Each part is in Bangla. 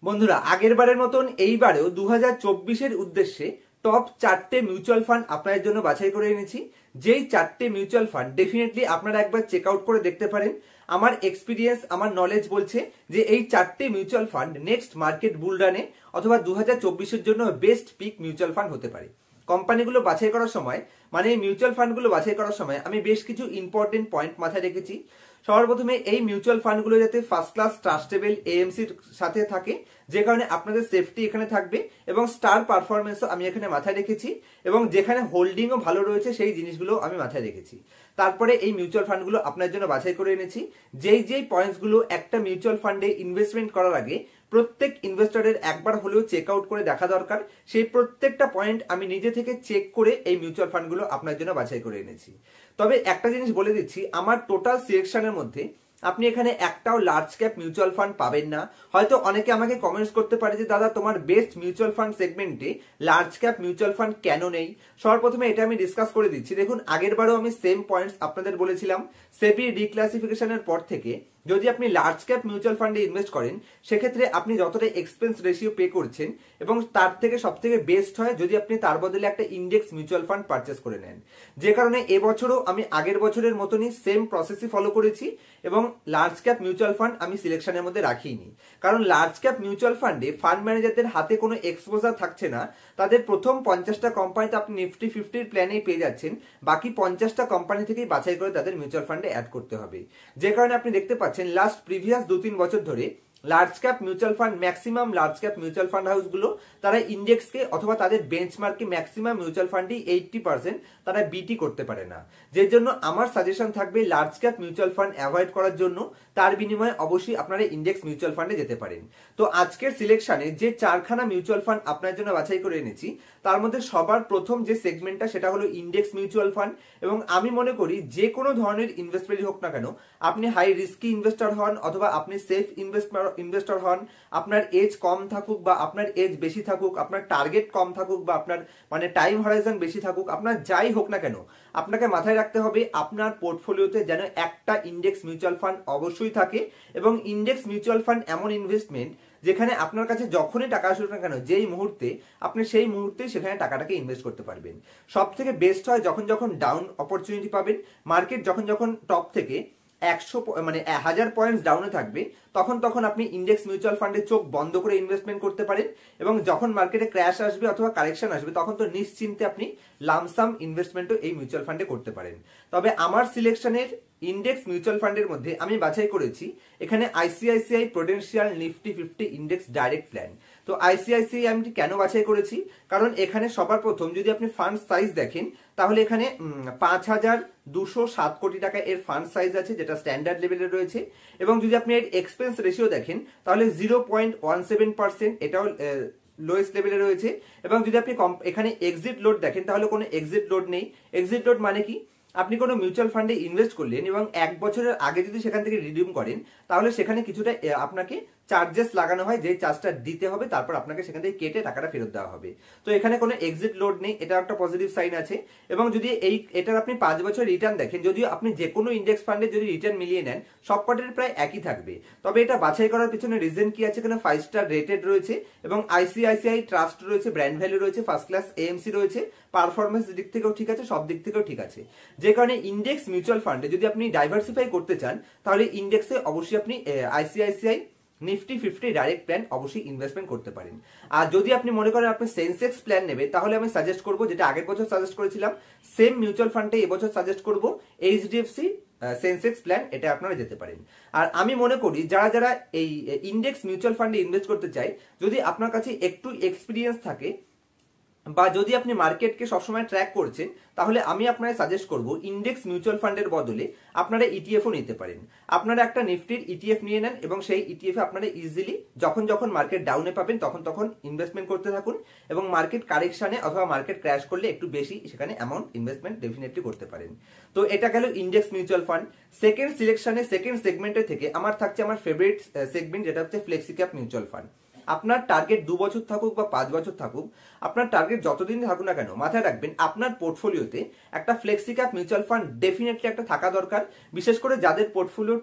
বন্ধুরা আগের বারের মতন এইবারেও 2024-এর উদ্দেশ্যে টপ 4টে মিউচুয়াল ফান্ড আপনাদের জন্য বাছাই করে এনেছি। যেই 4টে মিউচুয়াল ফান্ড ডেফিনেটলি আপনারা একবার চেক আউট করে দেখতে পারেন। আমার এক্সপিরিয়েন্স, আমার নলেজ বলছে যে এই 4টে মিউচুয়াল ফান্ড নেক্সট মার্কেট বুলরানে অথবা 2024-এর জন্য বেস্ট পিক মিউচুয়াল ফান্ড হতে পারে। কোম্পানিগুলো বাছাই করার সময়, মানে এই মিউচুয়াল ফান্ডগুলো বাছাই করার সময় আমি বেশ কিছু ইম্পর্টেন্ট পয়েন্ট মাথায় রেখেছি। সবার প্রথমে এই মিউচুয়াল ফান্ডগুলো যাতে ফার্স্ট ক্লাস ট্রাস্টেবল এএমসির সাথে থাকে, যে কারণে আপনাদের সেফটি এখানে থাকবে, এবং স্টার পারফরমেন্সও আমি এখানে মাথায় রেখেছি, এবং যেখানে হোল্ডিংও ভালো রয়েছে সেই জিনিসগুলো আমি মাথায় রেখেছি। তারপরে এই মিউচুয়াল ফান্ডগুলো আপনার জন্য বাছাই করে এনেছি। যেই পয়েন্টসগুলো একটা মিউচুয়াল ফান্ডে ইনভেস্টমেন্ট করার আগে প্রত্যেক ইনভেস্টরের একবার হলেও চেক আউট করে দেখা দরকার, সেই প্রত্যেকটা পয়েন্ট আমি নিজে থেকে চেক করে এই মিউচুয়াল ফান্ডগুলো আপনার জন্য বাছাই করে এনেছি। তবে একটা জিনিস বলে দিচ্ছি, আমার টোটাল সিলেকশনের মধ্যে আপনি এখানে একটাও লার্জ ক্যাপ মিউচুয়াল ফান্ড পাবেন না। হয়তো অনেকে আমাকে কমেন্টস করতে পারে যে দাদা তোমার বেস্ট মিউচুয়াল ফান্ড সেগমেন্টে লার্জ ক্যাপ মিউচুয়াল ফান্ড কেন নেই। সবার প্রথমে এটা আমি ডিসকাস করে দিচ্ছি। দেখুন, আগের বারেও আমি সেম পয়েন্টস আপনাদের বলেছিলাম। সেবি ডিক্লাসিফিকেশনের পর থেকে যদি আপনি লার্জ ক্যাপ মিউচুয়াল ফান্ডে ইনভেস্ট করেন, সেক্ষেত্রে আপনি যতটা এক্সপেন্স রেশিও পে করছেন, এবং তার থেকে সব থেকে বেস্ট হয় যদি আপনি তার বদলে একটা ইন্ডেক্স মিউচুয়াল ফান্ড পারচেস করে নেন। যে কারণে এবছরও আমি আগের বছরের মতনই সেম প্রসেসই ফলো করেছি, এবং লার্জ ক্যাপ মিউচুয়াল ফান্ড আমি সিলেকশনের মধ্যে রাখিনি। কারণ লার্জ ক্যাপ মিউচুয়াল ফান্ডে ফান্ড ম্যানেজারদের হাতে কোনো এক্সপোজার থাকছে না। তাদের প্রথম 50টা কোম্পানিতে আপনি নিফটি 50-র প্ল্যানেই পেয়ে যাচ্ছেন, বাকি 50টা কোম্পানি থেকেই বাছাই করে তাদের মিউচুয়াল ফান্ডে অ্যাড করতে হবে। যে কারণে আপনি দেখতে পাচ্ছেন লাস্ট প্রিভিয়াস 2-3 বছর ধরে large cap mutual fund, maximum large cap mutual fund হাউসগুলো তারা ইন্ডেক্সকে অথবা তাদের বেঞ্চমার্কে ম্যাক্সিমাম মিউচুয়াল ফান্ডই 80% তারা বিটি করতে পারে না। যে জন্য আমার সাজেশন থাকবে large cap mutual fund avoid করার জন্য, তার বিনিময়ে অবশ্যই আপনারা ইন্ডেক্স মিউচুয়াল ফান্ডে যেতে পারেন। তো আজকের সিলেকশনে যে 4খানা মিউচুয়াল ফান্ড আপনার জন্য বাছাই করে এনেছি, তার মধ্যে সবার প্রথম যে সেগমেন্টটা সেটা হলো ইন্ডেক্স মিউচুয়াল ফান্ড। এবং আমি মনে করি যে কোনো ধরনের ইনভেস্টমেন্টই হোক না কেন, আপনি হাই রিস্কি ইনভেস্টর হন অথবা আপনি সেফ ইনভেস্টর হন, আপনার এজ কম থাকুক বা আপনার এজ বেশি থাকুক, আপনার টার্গেট কম থাকুক বা আপনার মানে টাইম হরাইজন বেশি থাকুক, আপনার যাই হোক না কেন, আপনাকে মাথায় রাখতে হবে আপনার পোর্টফোলিওতে যেন একটা ইন্ডেক্স মিউচুয়াল ফান্ড অবশ্যই থাকে। এবং ইন্ডেক্স মিউচুয়াল ফান্ড এমন ইনভেস্টমেন্ট যেখানে আপনার কাছে যখনই টাকা আসুক না কেন, যেই মুহূর্তে আপনি সেই মুহূর্তে সেখানে টাকাটাকে ইনভেস্ট করতে পারবেন। সব থেকে বেস্ট হয় যখন ডাউন অপরচুনিটি পাবেন, মার্কেট যখন টপ থেকে 1000 পয়েন্টস ডাউনে থাকবে, তখন আপনি ইন্ডেক্স মিউচুয়াল ফান্ডে চোখ বন্ধ করে ইনভেস্টমেন্ট করতে পারেন। এবং যখন মার্কেটে ক্র্যাশ আসবে অথবা কারেকশন আসবে, তখন তো নিশ্চিন্তে আপনি লামসাম ইনভেস্টমেন্টও এই মিউচুয়াল ফান্ডে করতে পারেন। তবে আমার সিলেকশনের ইন্ডেক্স মিউচুয়াল ফান্ডের মধ্যে আমি বাছাই করেছি এখানে ICICI Prudential Nifty 50 index direct plan. তো আইসিআইসিআই আমি কেন বাছাই করেছি, কারণ এখানে সবার প্রথম যদি আপনি ফান্ড সাইজ দেখেন, তাহলে এখানে 5207 কোটি টাকা এর ফান্ড সাইজ আছে, যেটা স্ট্যান্ডার্ড লেভেলে রয়েছে। এবং যদি আপনি এর এক্সপেন্স রেশিও দেখেন, তাহলে 0.17%, এটাও লোয়েস্ট লেভেলে রয়েছে। এবং যদি আপনি এখানে এক্সিট লোড দেখেন, তাহলে কোনো এক্সিট লোড নেই। এক্সিট লোড মানে কি, আপনি কোনো মিউচুয়াল ফান্ডে ইনভেস্ট করলেন এবং 1 বছরের আগে যদি সেখান থেকে রিডিউম করেন, তাহলে সেখানে কিছুটা আপনাকে চার্জেস লাগানো হয়, যে চার্জটা দিতে হবে, তারপর আপনাকে সেখান থেকে কেটে টাকাটা ফেরত দেওয়া হবে। তো এখানে কোনো এক্সিট লোড নেই, এটা একটা পজিটিভ সাইন আছে। এবং যদি এটার আপনি 5 বছর রিটার্ন দেখেন, যদিও আপনি যে কোনো ইন্ডেক্স ফান্ডে যদি রিটার্ন মিলিয়ে নেন, সবকটার প্রায় একই থাকবে। তবে এটা বাছাই করার পিছনে রিজন কি আছে, এখানে 5 স্টার রেটেড রয়েছে এবং আইসিআইসিআই ট্রাস্ট রয়েছে, ব্র্যান্ড ভ্যালু রয়েছে, ফার্স্ট ক্লাস এএমসি রয়েছে, পারফরমেন্স দিক থেকেও ঠিক আছে, সব দিক থেকেও ঠিক আছে। যে কারণে ইন্ডেক্স মিউচুয়াল ফান্ডে যদি আপনি ডাইভার্সিফাই করতে চান, তাহলে ইন্ডেক্সে অবশ্যই আপনি আইসিআইসিআই নিফটি 50 ডাইরেক্ট প্ল্যান অবশ্যই ইনভেস্টমেন্ট করতে পারেন। আর যদি আপনি মনে করেন আপনি সেন্সেক্স প্ল্যান নেবে, তাহলে আমি সাজেস্ট করবো, যেটা আগের বছর সাজেস্ট করেছিলাম সেম মিউচুয়াল ফান্ডে এবছর সাজেস্ট করবো, এইচডিএফসি সেন্সেক্স প্ল্যান, এটা আপনারা যেতে পারেন। আর আমি মনে করি যারা এই ইন্ডেক্স মিউচুয়াল ফান্ডে ইনভেস্ট করতে চায়, যদি আপনার কাছে একটু এক্সপিরিয়েন্স থাকে বা যদি আপনি মার্কেটকে সবসময় ট্র্যাক করছেন, তাহলে আমি আপনাকে সাজেস্ট করব ইন্ডেক্স মিউচুয়াল ফান্ডের বদলে আপনারা ইটিএফও নিতে পারেন। আপনারা একটা নিফটির ইটিএফ নিয়ে নেন এবং সেই ইটিএফে আপনারা ইজিলি যখন মার্কেট ডাউনে পাবেন তখন ইনভেস্টমেন্ট করতে থাকুন, এবং মার্কেট কারেকশনে অথবা মার্কেট ক্র্যাশ করলে একটু বেশি সেখানে অ্যামাউন্ট ইনভেস্টমেন্ট ডেফিনেটলি করতে পারেন। তো এটা গেল ইন্ডেক্স মিউচুয়াল ফান্ড। সেকেন্ড সিলেকশনে সেকেন্ড সেগমেন্টে থেকে আমার থাকছে আমার ফেভারিট সেগমেন্ট, যেটা হচ্ছে ফ্লেক্সি ক্যাপ মিউচুয়াল ফান্ড। আপনার টার্গেট 2 বছর থাকুক বা 5 বছর থাকুক, আপনার টার্গেট যতদিন থাকুক না কেন, মাথায় রাখবেন আপনার পোর্টফোলিওতে একটা flexi cap mutual fund definitely একটা থাকা দরকার। বিশেষ করে যাদের পোর্টফোলিও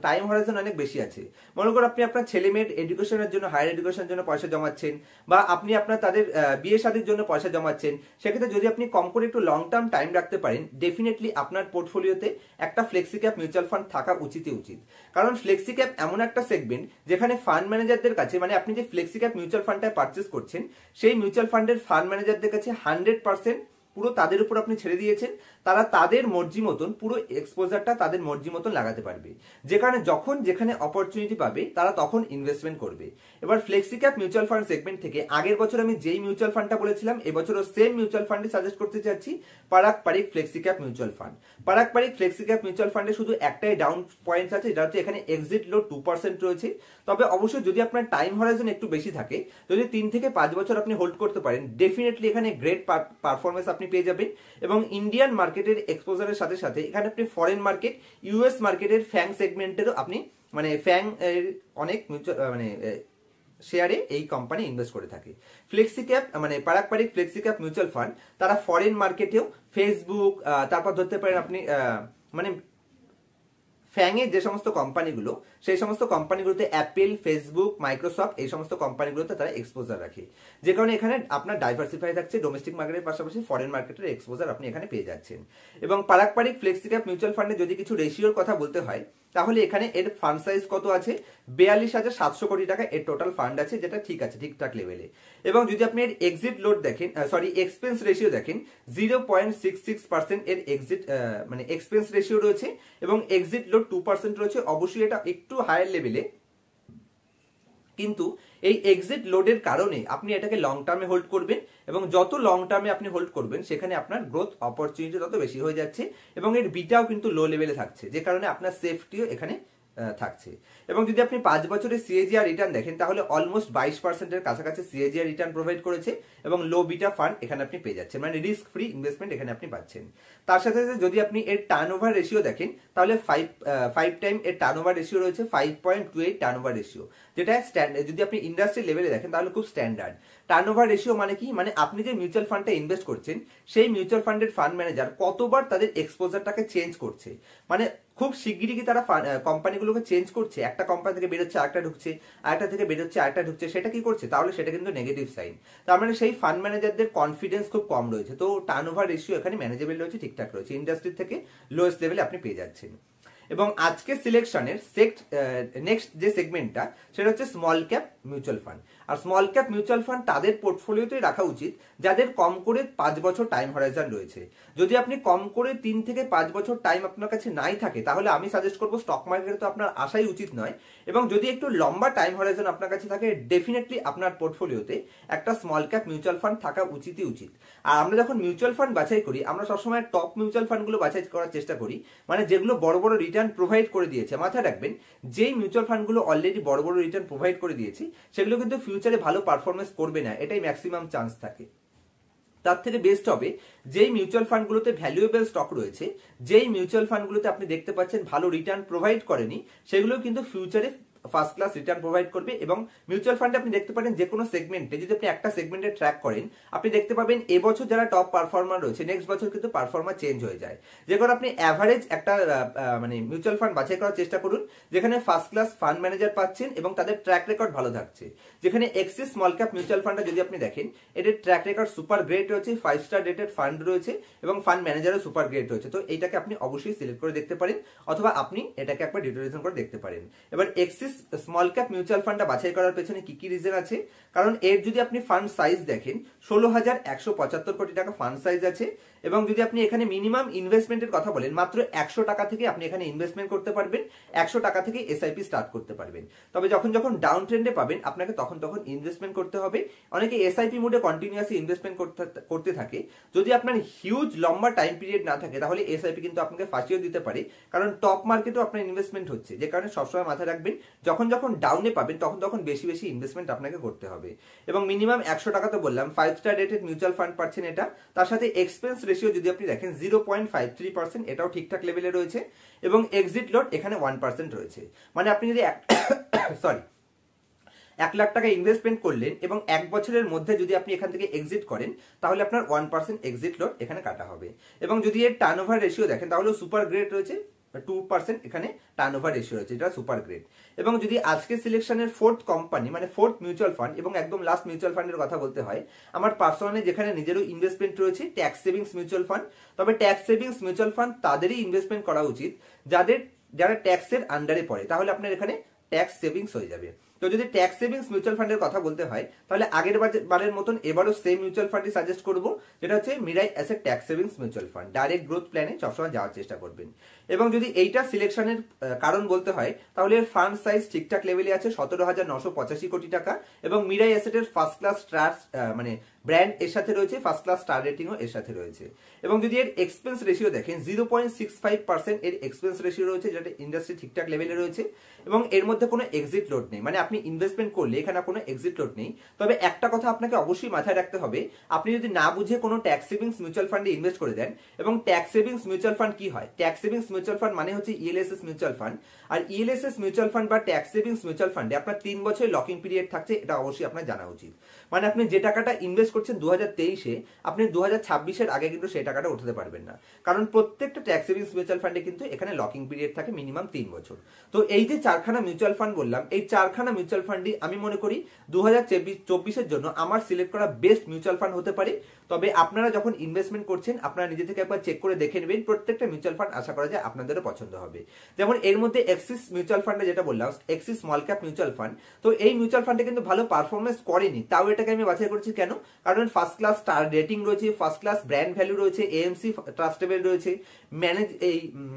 টাইম হরাইজন অনেক বেশি আছে। মনে করুন আপনি আপনার ছেলে মেয়ের এডুকেশনের জন্য, হায়ার এডুকেশনের জন্য পয়সা জমাচ্ছেন, বা আপনি আপনার তাদের বিয়ে শাদীর জন্য পয়সা জমাচ্ছেন, সেক্ষেত্রে যদি আপনি কম করে একটু লং টার্ম টাইম রাখতে পারেন, ডেফিনেটলি আপনার পোর্টফোলিওতে একটা ফ্লেক্সি ক্যাপ মিউচুয়াল ফান্ড থাকা উচিতই উচিত। কারণ ফ্লেক্সি ক্যাপ এমন একটা সেগমেন্ট যেখানে ফান্ড ম্যানেজারদের কাছে, মানে আপনি যে ফ্লেক্সি ক্যাপ মিউচুয়াল ফান্ডটা পারচেস করছেন, সেই মিউচুয়াল ফান্ডের ফান্ড ম্যানেজারদের কাছে 100% পুরো তাদের উপর আপনি ছেড়ে দিয়েছেন। তারা তাদের মর্জি মতন পুরো এক্সপোজারটা তাদের মর্জি মতন লাগাতে পারবে, যেখানে যখন যেখানে অপরচুনিটি পাবে তারা তখন ইনভেস্টমেন্ট করবে। এবার flexi cap mutual fund segment থেকে আগের বছর আমি যেই মিউচুয়াল ফান্ডটা বলেছিলাম, এবছরও সেম মিউচুয়াল ফান্ডে সাজেস্ট করতে চাচ্ছি, Parag Parikh flexi cap mutual fund. Parag Parikh flexi cap mutual ফান্ডে শুধু একটাই ডাউন পয়েন্ট আছে, যেটা হচ্ছে এখানে এক্সিট লো 2% রয়েছে। তবে অবশ্যই যদি আপনার টাইম হরাইজন একটু বেশি থাকে, যদি 3 থেকে 5 বছর আপনি হোল্ড করতে পারেন, ডেফিনেটলি এখানে গ্রেট পারফরমেন্স আপনি পেয়ে যাবেন। এবং ইন্ডিয়ান মার্কেটের এক্সপোজারের সাথে সাথে এখানে আপনি ফরেন মার্কেট, ইউএস মার্কেটের ফ্যাং সেগমেন্টেরও আপনি মানে ফ্যাং অনেক মানে শেয়ারে এই কোম্পানি ইনভেস্ট করে থাকে। ফ্লেক্সি ক্যাপ মানে Parag Parikh flexi cap mutual fund তারা ফরেন মার্কেটেও ফেসবুক, তারপর ধরতে পারেন আপনি মানে ফ্যাংয়ের যে সমস্ত কোম্পানিগুলো, সেই সমস্ত কোম্পানিগুলোতে অ্যাপেল, ফেসবুক, মাইক্রোসফট, এই সমস্ত কোম্পানিগুলোতে তারা এক্সপোজার রাখে, যে কারণে এখানে আপনার ডাইভার্সিফাই থাকছে। ডোমেস্টিক মার্কেটের পাশাপাশি ফরেন মার্কেটের এক্সপোজার আপনি এখানে পেয়ে যাচ্ছেন। এবং Parag Parikh flexi cap mutual ফান্ডে যদি কিছু রেশিওর কথা বলতে হয়, তাহলে এখানে এর ফান্ড সাইজ কত আছে, 42,700 কোটি টাকা এর টোটাল ফান্ড আছে, যেটা ঠিক আছে, ঠিকঠাক লেভেলে। এবং যদি আপনি এর এক্সিট লোড দেখেন, এক্সপেন্স রেশিও দেখেন, 0.66% এর এক্সিট মানে এক্সপেন্স রেশিও রয়েছে, এবং এক্সিট লোড 2% রয়েছে। অবশ্যই এটা একটু হায়ার লেভেলে, কিন্তু এই এক্সিট লোডের কারণে আপনি এটাকে লং টার্মে হোল্ড করবেন, এবং যত লং টার্মে আপনি হোল্ড করবেন, সেখানে আপনার গ্রোথ অপরচুনিটি তত বেশি হয়ে যাচ্ছে, এবং এর বিটাও কিন্তু লো লেভেলে থাকছে, যে কারণে আপনার সেফটিও এখানে থাকছে। এবং যদি আপনি 5 বছরের সিএজিআর রিটার্ন দেখেন, তাহলে অলমোস্ট 22%-এর কাছাকাছি সিএজিআর রিটার্ন প্রোভাইড করেছে, এবং লো বিটা ফান্ড এখানে আপনি পেয়ে যাচ্ছেন, মানে রিস্ক ফ্রি ইনভেস্টমেন্ট এখানে আপনি পাচ্ছেন। তার সাথে সাথে যদি আপনি এর টার্নওভার রেশিও দেখেন, তাহলে 5 টাইম এর টার্নওভার রেশিও রয়েছে, 5.28 টার্নওভার রেশিও, যেটা যদি আপনি ইন্ডাস্ট্রি লেভেলে দেখেন তাহলে খুব স্ট্যান্ডার্ড। টার্নওভার রেশিও মানে কি, মানে আপনি যে মিউচুয়াল ফান্ডটা ইনভেস্ট করছেন, সেই মিউচুয়াল ফান্ডের ফান্ড ম্যানেজার কতবার তাদের এক্সপোজারটাকে চেঞ্জ করছে, মানে খুব শিগগিরই কি তারা কোম্পানিগুলোকে চেঞ্জ করছে, একটা কোম্পানি থেকে বেরোচ্ছে আরেকটা ঢুকছে, আরেকটা থেকে বেরোচ্ছে আরেকটা ঢুকছে, সেটা কি করছে, তাহলে সেটা কিন্তু নেগেটিভ সাইন। তার মানে সেই ফান্ড ম্যানেজারদের কনফিডেন্স খুব কম রয়েছে। তো টার্নওভার রেশিও এখানে ম্যানেজেবল রয়েছে, ঠিকঠাক রয়েছে, ইন্ডাস্ট্রি থেকে লোয়েস্ট লেভেলে আপনি পেয়ে যাচ্ছেন। এবং আজকে সিলেকশনের নেক্সট যে সেগমেন্টটা, সেটা হচ্ছে স্মল ক্যাপ মিউচুয়াল ফান্ড। আর স্মল ক্যাপ মিউচুয়াল ফান্ড তাদের পোর্টফোলিওতেই রাখা উচিত যাদের কম করে 5 বছর টাইম হরাইজন রয়েছে। যদি আপনি কম করে 3 থেকে 5 বছর টাইম আপনার কাছে নাই থাকে, তাহলে আমি সাজেস্ট করবো স্টক মার্কেটে তো আপনার আসাই উচিত নয়। এবং যদি একটু লম্বা টাইম হরাইজন আপনার কাছে থাকে, ডেফিনেটলি আপনার পোর্টফোলিওতে একটা স্মল ক্যাপ মিউচুয়াল ফান্ড থাকা উচিতই উচিত। আর আমরা যখন মিউচুয়াল ফান্ড বাছাই করি, আমরা সবসময় টপ মিউচুয়াল ফান্ডগুলো বাছাই করার চেষ্টা করি, মানে যেগুলো বড় বড় রিটার্ন প্রোভাইড করে দিয়েছে। মাথায় রাখবেন, যেই মিউচুয়াল ফান্ডগুলো অলরেডি বড় বড় রিটার্ন প্রোভাইড করে দিয়েছে, সেগুলো কিন্তু ফিউচারে ভালো পারফরমেন্স করবে না, এটাই ম্যাক্সিমাম চান্স থাকে। তার থেকে বেস্ট হবে যেই মিউচুয়াল ফান্ডগুলোতে ভ্যালুয়েবল স্টক রয়েছে, যেই মিউচুয়াল ফান্ডগুলোতে আপনি দেখতে পাচ্ছেন ভালো রিটার্ন প্রোভাইড করেনি, সেগুলো কিন্তু ফিউচারে ফার্স্ট ক্লাস রিটার্ন প্রোভাইড করবে। এবং মিউচুয়াল ফান্ডে আপনি দেখতে পারেন যে কোনো সেগমেন্টে, যদি আপনি একটা সেগমেন্টে ট্র্যাক করেন, আপনি দেখতে পাবেন এবছর যারা টপ পারফর্মার রয়েছে, নেক্সট বছর কিন্তু পারফর্মার চেঞ্জ হয়ে যায়। যে কারণে আপনি অ্যাভারেজ একটা মানে মিউচুয়াল ফান্ড বাছাই করার চেষ্টা করুন, যেখানে ফার্স্ট ক্লাস ফান্ড ম্যানেজার পাচ্ছেন এবং তাদের ট্র্যাক রেকর্ড ভালো থাকছে। যেখানে এক্সিস স্মল ক্যাপ মিউচুয়াল ফান্ডটা যদি আপনি দেখেন, এদের ট্র্যাক রেকর্ড সুপার গ্রেট রয়েছে, 5 স্টার রেটেড ফান্ড রয়েছে, এবং ফান্ড ম্যানেজারও সুপার গ্রেট রয়েছে। তো এইটাকে আপনি অবশ্যই সিলেক্ট করে দেখতে পারেন, অথবা আপনি এটাকে একবার ডিটেইলস করে দেখতে পারেন। এবার এক্সিস স্মল ক্যাপ মিউচুয়াল ফান্ডটা বাছাই করার পেছনে কি কি রিজন আছে, কারণ এর যদি আপনি ফান্ড সাইজ দেখেন, 16,175 কোটি টাকা ফান্ড সাইজ আছে। এবং যদি আপনি এখানে মিনিমাম ইনভেস্টমেন্টের কথা বলেন, মাত্র 100 টাকা থেকে আপনি এখানে ইনভেস্টমেন্ট করতে পারবেন, 100 টাকা থেকে এসআইপি স্টার্ট করতে পারবেন। তবে যখন যখন ডাউন ট্রেন্ডে পাবেন, আপনাকে তখন তখন ইনভেস্টমেন্ট করতে হবে। অনেকে এসআইপি মোডে কন্টিনিউয়াসলি ইনভেস্টমেন্ট করতে থাকে। যদি আপনার হিউজ লম্বা টাইম পিরিয়ড না থাকে, তাহলে এসআইপি কিন্তু আপনাকে ফাঁসিয়ে দিতে পারে, কারণ টপ মার্কেটেও আপনার ইনভেস্টমেন্ট হচ্ছে। যে কারণে সবসময় মাথায় রাখবেন, যখন যখন ডাউনে পাবেন, তখন তখন বেশি বেশি ইনভেস্টমেন্ট আপনাকে করতে হবে। এবং মিনিমাম 100 টাকা তো বললাম, 5 স্টার রেটেড মিউচুয়াল ফান্ড পাচ্ছেন এটা। তার সাথে এক্সপেন্স রেশিও যদি আপনি দেখেন 0.53%, এটাও ঠিকঠাক লেভেলে রয়েছে। এবং এক্সিট লোড এখানে 1% রয়েছে। মানে আপনি যদি 1 লাখ টাকা ইনভেস্টমেন্ট করলেন এবং 1 বছরের মধ্যে যদি আপনি এখান থেকে এক্সিট করেন তাহলে আপনার 1% এক্সিট লোড এখানে কাটা হবে। এবং যদি এর টার্নওভার রেশিও দেখেন তাহলে সুপার গ্রেড রয়েছে 2% এখানে টার্নওভার রেশিও রয়েছে, এটা সুপার গ্রেড। এবং যদি আজকে সিলেকশনের ফোর্থ কোম্পানি মানে ফোর্থ মিউচুয়াল ফান্ড এবং একদম লাস্ট মিউচুয়াল ফান্ডের কথা বলতে হয়, আমার পার্সোনালি যেখানে নিজেরও ইনভেস্টমেন্ট রয়েছে ট্যাক্স সেভিংস মিউচুয়াল ফান্ড। তবে ট্যাক্স সেভিংস মিউচুয়াল ফান্ড তাদেরই ইনভেস্টমেন্ট করা উচিত যারা ট্যাক্সের আন্ডারে পড়ে, তাহলে আপনার এখানে ট্যাক্স সেভিংস হয়ে যাবে। তো যদি ট্যাক্স সেভিংস মিউচুয়াল ফান্ডের কথা বলতে হয় তাহলে আগের বারের মতন এবারও সেম মিউচুয়াল ফান্ডই সাজেস্ট করবো, যেটা হচ্ছে Mirae asset tax savings mutual fund. Direct growth প্ল্যানে সবসময় যাওয়ার চেষ্টা করবেন। এবং যদি এইটা সিলেকশনের কারণ বলতে হয় তাহলে এর ফান্ড সাইজ ঠিকঠাক লেভেলে আছে 17,985 কোটি টাকা এবং মিরাই অ্যাসেটের ফার্স্ট ক্লাস স্টার মানে ব্র্যান্ড এর সাথে রয়েছে, ফার্স্ট ক্লাস স্টার রেটিংও এর সাথে রয়েছে। এবং যদি এর এক্সপেন্স রেশিও দেখেন 0.65% এর এক্সপেন্স রেশিও রয়েছে, যেটা ইন্ডাস্ট্রি ঠিকঠাক লেভেলে রয়েছে। এবং এর মধ্যে কোনো এক্সিট লোড নেই, মানে আপনি ইনভেস্টমেন্ট করলে এখানে কোনো এক্সিট লোড নেই। তবে একটা কথা আপনাকে অবশ্যই মাথায় রাখতে হবে, আপনি যদি না বুঝে কোনো ট্যাক্স সেভিংস মিউচুয়াল ফান্ডে ইনভেস্ট করে দেন, এবং ট্যাক্স সেভিংস মিউচুয়াল ফান্ড কি হয়, ট্যাক্স সেভিংস মিউচুয়াল ফান্ড মানে হচ্ছে ইএলএসএস মিউচুয়াল ফান্ড। আর ইএলএসএস মিউচুয়াল ফান্ড বা ট্যাক্স সেভিংস মিউচুয়াল ফান্ডে আপনার 3 বছরের লকিং পিরিয়ড থাকছে, এটা অবশ্যই আপনার জানা উচিত। মানে আপনি যে টাকাটা ইনভেস্ট করছেন 2023-এ, আপনি 2026-এর আগে কিন্তু সেই টাকাটা উঠাতে পারবেন না, কারণ প্রত্যেকটা ট্যাক্স সেভিংস মিউচুয়াল ফান্ডে কিন্তু এখানে লকিং পিরিয়ড থাকে মিনিমাম 3 বছর। তো এই যে 4খানা মিউচুয়াল ফান্ড বললাম, এই 4খানা মিউচুয়াল ফান্ডই আমি মনে করি 2024-এর জন্য আমার সিলেক্ট করা বেস্ট মিউচুয়াল ফান্ড হতে পারে। তবে আপনারা যখন ইনভেস্টমেন্ট করছেন আপনারা নিজে থেকে একবার চেক করে দেখে নেবেন, প্রত্যেকটা মিউচুয়াল ফান্ড আশা করা যায় আপনাদেরও পছন্দ হবে। যেমন এর মধ্যে এক্সিস মিউচুয়াল ফান্ডে যেটা বললাম, axis small cap mutual fund, তো এই মিউচুয়াল ফান্ডে কিন্তু ভালো পারফরমেন্স করেনি, তাও এটাকে আমি বাছাই করেছি। কেন? কারণ ফার্স্ট ক্লাস স্টার রেটিং রয়েছে, ফার্স্ট ক্লাস ব্র্যান্ড ভ্যালু রয়েছে, এএমসি ট্রাস্টেবল রয়েছে,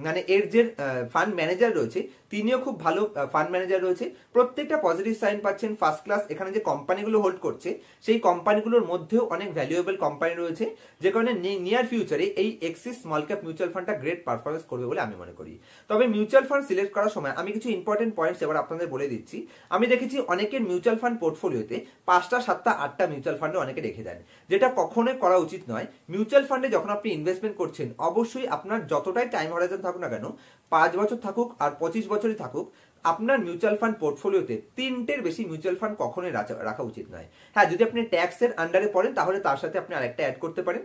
মানে এর যে ফান্ড ম্যানেজার রয়েছে তিনিও খুব ভালো ফান্ড ম্যানেজার রয়েছে, প্রত্যেকটা পজিটিভ সাইন পাচ্ছেন। ফার্স্ট ক্লাস এখানে যে কোম্পানিগুলো হোল্ড করছে সেই কোম্পানিগুলোর মধ্যেও অনেক ভ্যালুয়েবল কোম্পানি রয়েছে, যে কারণে নিয়ার ফিউচারে এই এক্সিস স্মল ক্যাপ মিউচুয়াল ফান্ডটা গ্রেট পারফরমেন্স করবে বলে আমি মনে করি। তবে মিউচুয়াল ফান্ড সিলেক্ট করার সময় আমি কিছু ইম্পর্টেন্ট পয়েন্টস এবার আপনাদের বলে দিচ্ছি। আমি দেখেছি অনেকের মিউচুয়াল ফান্ড পোর্টফোলিওতে 5টা 7টা 8টা মিউচুয়াল ফান্ডে অনেকে রেখে দেন, যেটা কখনোই করা উচিত নয়। মিউচুয়াল ফান্ডে যখন আপনি ইনভেস্টমেন্ট করছেন অবশ্যই আপনার যতটাই টাইম হরাইজন থাকুক না কেন, 5 বছর থাকুক আর 25 বছরই থাকুক, আপনার মিউচুয়াল ফান্ড পোর্টফোলিওতে 3টের বেশি মিউচুয়াল ফান্ড কখনোই রাখা উচিত নয়। হ্যাঁ, যদি আপনি ট্যাক্সের আন্ডারে পড়েন তাহলে তার সাথে আপনি আরেকটা অ্যাড করতে পারেন,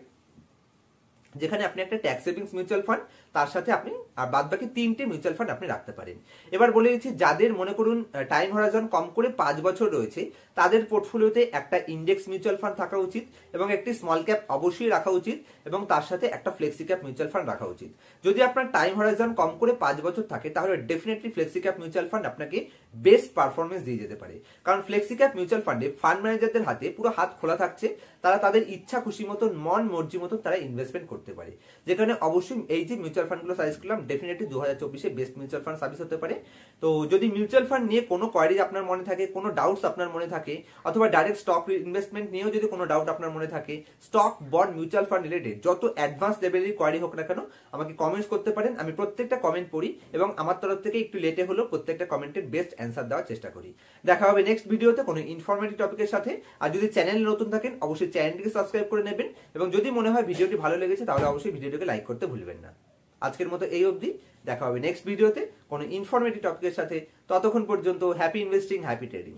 যেখানে আপনি একটা ট্যাক্স সেভিংস মিউচুয়াল ফান্ড তার সাথে আপনি আর বাদ বাকি 3টে মিউচুয়াল ফান্ড আপনি রাখতে পারেন। এবার বলে দিচ্ছি, যাদের মনে করুন টাইম হরাইজন কম করে 5 বছর রয়েছে তাদের পোর্টফোলিওতে একটা ইন্ডেক্স মিউচুয়াল ফান্ড থাকা উচিত এবং একটি স্মল ক্যাপ অবশ্যই রাখা উচিত এবং তার সাথে একটা ফ্লেক্সি ক্যাপ মিউচুয়াল ফান্ড রাখা উচিত। যদি আপনার টাইম হরাইজন কম করে 5 বছর থাকে তাহলে definitely flexi cap mutual fund আপনাকে বেস্ট পারফরমেন্স দিয়ে যেতে পারে, কারণ ফ্লেক্সি ক্যাপ মিউচুয়াল ফান্ডে ফান্ড ম্যানেজারদের হাতে পুরো হাত খোলা থাকছে, তারা তাদের ইচ্ছা খুশি মতন মন মর্জি মতন তারা ইনভেস্টমেন্ট করতে পারে। যেখানে অবশ্যই এই যে মিউচুয়াল ফান্ডগুলো সাজেস্ট করলাম ডেফিনেটলি 2024-এ বেস্ট মিউচুয়াল ফান্ড সার্ভিস হতে পারে। তো যদি মিউচুয়াল ফান্ড নিয়ে কোনো কোয়ারি আপনার মনে থাকে, কোনো ডাউটস আপনার মনে থাকে, অথবা ডাইরেক্ট স্টক ইনভেস্টমেন্ট নিয়েও যদি কোনো ডাউট আপনার মনে থাকে, stock bond mutual fund related যত অ্যাডভান্স লেভেলের কোয়ারি হোক না কেন আমাকে কমেন্টস করতে পারেন। আমি প্রত্যেকটা কমেন্ট পড়ি এবং আমার তরফ থেকে একটু লেটে হলেও প্রত্যেকটা কমেন্টের বেস্ট অ্যান্সার দেওয়ার চেষ্টা করি। দেখা হবে নেক্সট ভিডিওতে কোনো ইনফরমেটিভ টপিকের সাথে। আর যদি চ্যানেলে নতুন থাকেন অবশ্যই চ্যানেলটিকে সাবস্ক্রাইব করে নেবেন এবং যদি মনে হয় ভিডিওটি ভালো লেগেছে তাহলে অবশ্যই ভিডিওটিকে লাইক করতে ভুলবেন না। আজকের মতো এই অবধি, দেখা হবে নেক্সট ভিডিওতে কোনো ইনফরমেটিভ টপিকের সাথে। ততক্ষণ পর্যন্ত হ্যাপি ইনভেস্টিং, হ্যাপি ট্রেডিং।